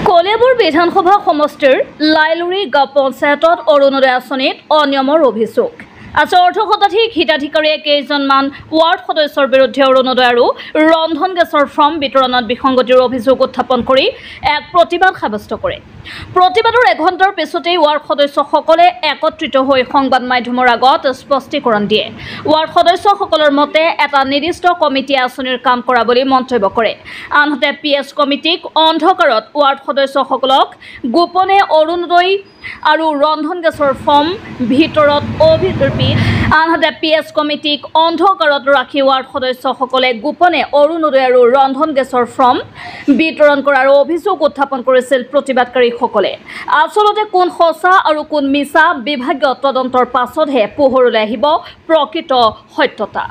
কলিয়াবৰ বিধানসভা সমষ্টিৰ লাইলুৰি গাঁও পঞ্চায়তত অৰুণোদয় আঁচনিত অনিয়মৰ অভিযোগ আছে। অৰ্থ শতাধিক হিতাধিকাৰীয়ে কেইজনমান ৱাৰ্ড সদস্যৰ বিৰুদ্ধে অৰুণোদয় আৰু ৰন্ধন গেছৰ ফৰ্ম বিতৰণত বিসংগতিৰ অভিযোগ উত্থাপন কৰি এক প্ৰতিবাদ সাব্যস্ত কৰে। প্ৰতিবাদৰ এঘণ্টাৰ পিছতেই ৱাৰ্ড সদস্যসকলে একত্ৰিত হৈ সংবাদ মাধ্যমৰ আগত স্পষ্টীকৰণ দিয়ে। ৱাৰ্ড সদস্যসকলৰ মতে এটা নিৰ্দিষ্ট কমিটিয়ে আঁচনিৰ কাম কৰা বুলি মন্তব্য কৰে। আনহাতে PS কমিটিক অন্ধকাৰত ৱাৰ্ড সদস্যসকলক গোপনে অৰুণোদয় আৰু ৰন্ধন গেছৰ ফৰ্ম ভিতৰত আনহাতে PS কমিটিক অন্ধকাৰত ৰাখি ৱাৰ্ড সদস্যসকলে গোপনে অৰুণোদয় আৰু ৰন্ধন গেছৰ ফৰ্ম বিতৰণ কৰাৰ অভিযোগ উত্থাপন কৰিছিল প্ৰতিবাদকাৰীসকলে। আচলতে কোন সঁচা আৰু কোন মিছা বিভাগীয় তদন্তৰ পাছতহে পোহৰলৈ আহিব প্ৰকৃত সত্যতা।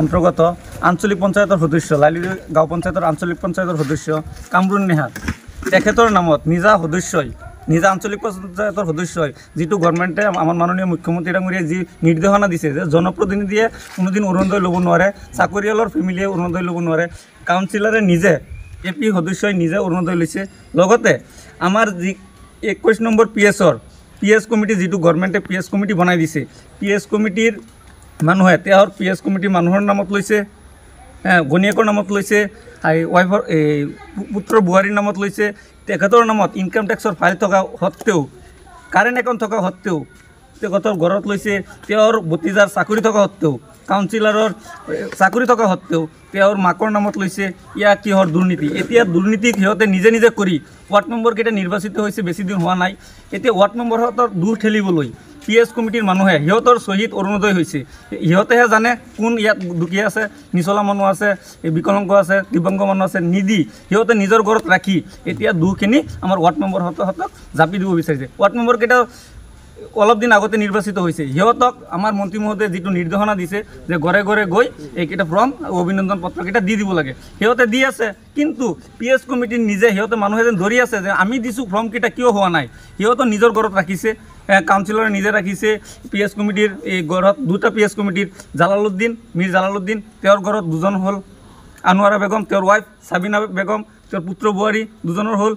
অন্তৰ্গত আঞ্চলিক পঞ্চায়তৰ সদস্য লাইলুৰি গাঁও পঞ্চায়তৰ আঞ্চলিক পঞ্চায়তৰ সদস্য কামৰুন নেহাৰ তেখেতৰ নামত নিজা আঞ্চলিক পঞ্চায়তৰ সদস্যই যিটো গভৰ্ণমেণ্টে আমাৰ মাননীয় মুখ্যমন্ত্ৰী ডাঙৰীয়াই যি নিৰ্দেশনা দিছে যে জনপ্ৰতিনিধিয়ে কোনোদিন অৰুণোদয় ল'ব নোৱাৰে, চাকৰিয়ালৰ ফেমিলিয়ে অৰুণোদয় ল'ব নোৱাৰে, কাউন্সিলৰে নিজে AP সদস্যই নিজে অৰুণোদয় লৈছে। লগতে আমাৰ যি 21 নম্বৰ PS কমিটি যিটো গভৰ্ণমেণ্টে PS কমিটি বনাই দিছে, PS কমিটিৰ মানুহে তেওঁৰ PS কমিটিৰ মানুহৰ নামত লৈছে, ঘনীয়েকৰ নামত লৈছে, ৱাইফৰ পুত্ৰ বোৱাৰীৰ নামত লৈছে। তেখেতৰ নামত ইনকাম টেক্সৰ ফাইল থকা সত্ত্বেও, কাৰেণ্ট একাউণ্ট থকা সত্ত্বেও তেখেতৰ ঘৰত লৈছে। তেওঁৰ ভতিজাৰ চাকৰি থকা সত্ত্বেও, কাউন্সিলৰৰ চাকৰি থকা সত্ত্বেও তেওঁৰ মাকৰ নামত লৈছে। ইয়াৰ কিহৰ দুৰ্নীতি? এতিয়া দুৰ্নীতিক সিহঁতে নিজে কৰি ৱাৰ্ড মেম্বাৰকেইটা নিৰ্বাচিত হৈছে, বেছি দিন হোৱা নাই। এতিয়া ৱাৰ্ড মেম্বাৰহঁতৰ দূৰ ঠেলিবলৈ PS কমিটিৰ মানুহে সিহঁতৰ শ্বহীদ অৰুণোদয় হৈছে। সিহঁতেহে জানে কোন ইয়াত দুখীয়া আছে, নিচলা মানুহ আছে, বিকলাংগ আছে, দিব্যাংগ মানুহ আছে, নিদি সিহঁতে নিজৰ ঘৰত ৰাখি এতিয়া দুখিনি আমাৰ ৱাৰ্ড মেম্বাৰহঁতক জাপি দিব বিচাৰিছে। ৱাৰ্ড মেম্বাৰকেইটা অলপ দিন আগতে নিৰ্বাচিত হৈছে। সিহঁতক আমাৰ মন্ত্ৰী মহোদয়ে যিটো নিৰ্দেশনা দিছে যে ঘৰে ঘৰে গৈ এইকেইটা ফৰ্ম অভিনন্দন পত্ৰকেইটা দি দিব লাগে, সিহঁতে দি আছে। কিন্তু PS কমিটিৰ নিজে সিহঁতে মানুহে যেন ধৰি আছে যে আমি দিছোঁ ফৰ্মকেইটা কিয় হোৱা নাই। সিহঁতৰ নিজৰ ঘৰত ৰাখিছে, কাউন্সিলৰে নিজে ৰাখিছে। PS কমিটিৰ এই ঘৰত দুটা PS কমিটিৰ মীৰ জালালুদ্দিন তেওঁৰ ঘৰত দুজন হ'ল, আনোৱাৰা বেগম তেওঁৰ ৱাইফ, সাবিনা বেগম তেওঁৰ পুত্ৰ বোৱাৰী দুজনৰ হ'ল,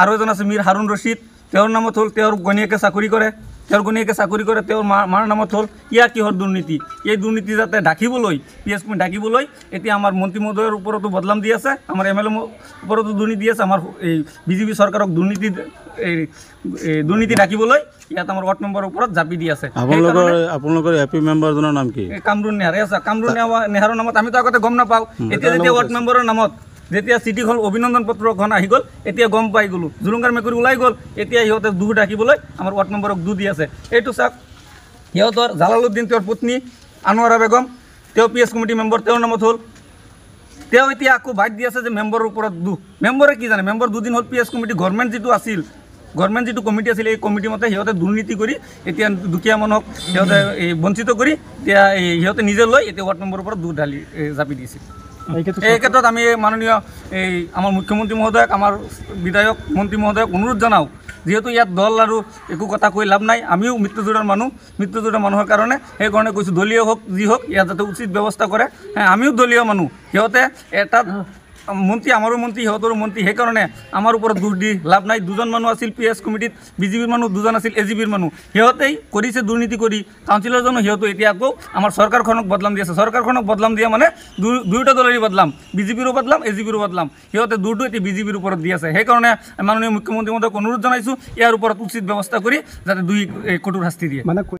আৰু এজন আছে মীৰ হাৰুণ ৰছিদ তেওঁৰ নামত হ'ল। তেওঁৰ ঘনীয়েকে চাকৰি কৰে, তেওঁৰ মাৰ নামত হ'ল। ইয়াৰ কিহৰ দুৰ্নীতি? এই দুৰ্নীতি যাতে ঢাকিবলৈ PS কমিটি ঢাকিবলৈ এতিয়া আমাৰ মন্ত্ৰী মহোদয়ৰ ওপৰতো বদনাম দি আছে, আমাৰ MLA ওপৰতো দুৰ্নীতি আছে, আমাৰ এই BJP চৰকাৰক দুৰ্নীতি ঢাকিবলৈ ইয়াত আমাৰ ৱাৰ্ড মেম্বাৰৰ ওপৰত জাপি দি আছে। আপোনালোকৰ AP মেম্বাৰজনৰ নাম কি? কামৰুন নেহাৰ। কামৰুন নেহাৰৰ নামত আমিতো আগতে গম নাপাওঁ। এতিয়া যেতিয়া ৱাৰ্ড মেম্বাৰৰ নামত যেতিয়া চিঠি হ'ল অভিনন্দন পত্ৰখন আহি গ'ল, এতিয়া গম পাই গ'লোঁ, জুলুংগাৰ মেকুৰী ওলাই গ'ল। এতিয়া সিহঁতে দুখ ঢাকিবলৈ আমাৰ ৱাৰ্ড মেম্বাৰক দি আছে। এইটো চাওক, সিহঁতৰ জালালুদ্দিন তেওঁৰ পত্নী আনোৱাৰা বেগম তেওঁ PS কমিটি মেম্বাৰ, তেওঁৰ নামত হ'ল। তেওঁ এতিয়া আকৌ বাদ দি আছে যে মেম্বাৰৰ ওপৰত দুখ। মেম্বাৰে কি জানে? মেম্বাৰ দুদিন হ'ল PS কমিটি গভৰ্ণমেণ্ট যিটো কমিটি আছিল এই কমিটি মতে সিহঁতে দুৰ্নীতি কৰি এতিয়া দুখীয়া মানুহক সিহঁতে বঞ্চিত কৰি এতিয়া সিহঁতে নিজে লৈ এতিয়া ৱাৰ্ড মেম্বাৰৰ ওপৰত দুখ ঢালি জাপি দিছে। এই ক্ষেত্ৰত আমি মাননীয় আমাৰ মুখ্যমন্ত্ৰী মহোদয়ক, আমাৰ বিধায়ক মন্ত্ৰী মহোদয়ক অনুৰোধ জনাওঁ, যিহেতু ইয়াত দল আৰু একো কথা কৈ লাভ নাই। আমিও মৃত্যুজোৰাৰ মানুহৰ কাৰণে সেইকাৰণে কৈছোঁ, দলীয় হওক যি হওক ইয়াত যাতে উচিত ব্যৱস্থা কৰে। আমিও দলীয় মানুহ, সিহঁতে এটা মন্ত্ৰী, আমাৰো মন্ত্ৰী, সিহঁতৰো মন্ত্ৰী, সেইকাৰণে আমাৰ ওপৰত দোষ দি লাভ নাই। দুজন মানুহ আছিল PS কমিটিত, BJPৰ মানুহ দুজন আছিল, AGPৰ মানুহ, সিহঁতেই কৰিছে দুৰ্নীতি কৰি। কাউন্সিলৰজনো সিহঁতো এতিয়া আকৌ আমাৰ চৰকাৰখনক বদলাম দি আছে। চৰকাৰখনক বদলাম দিয়া মানে দুয়োটা দলৰে বদলাম, BJPৰো বদলাম, AGPৰো বদলাম। সিহঁতে দূৰটো এতিয়া BJPৰ ওপৰত দি আছে। সেইকাৰণে মাননীয় মুখ্যমন্ত্ৰী মহোদয়ক অনুৰোধ জনাইছোঁ ইয়াৰ ওপৰত উচিত ব্যৱস্থা কৰি যাতে দুই কঠোৰ শাস্তি দিয়ে।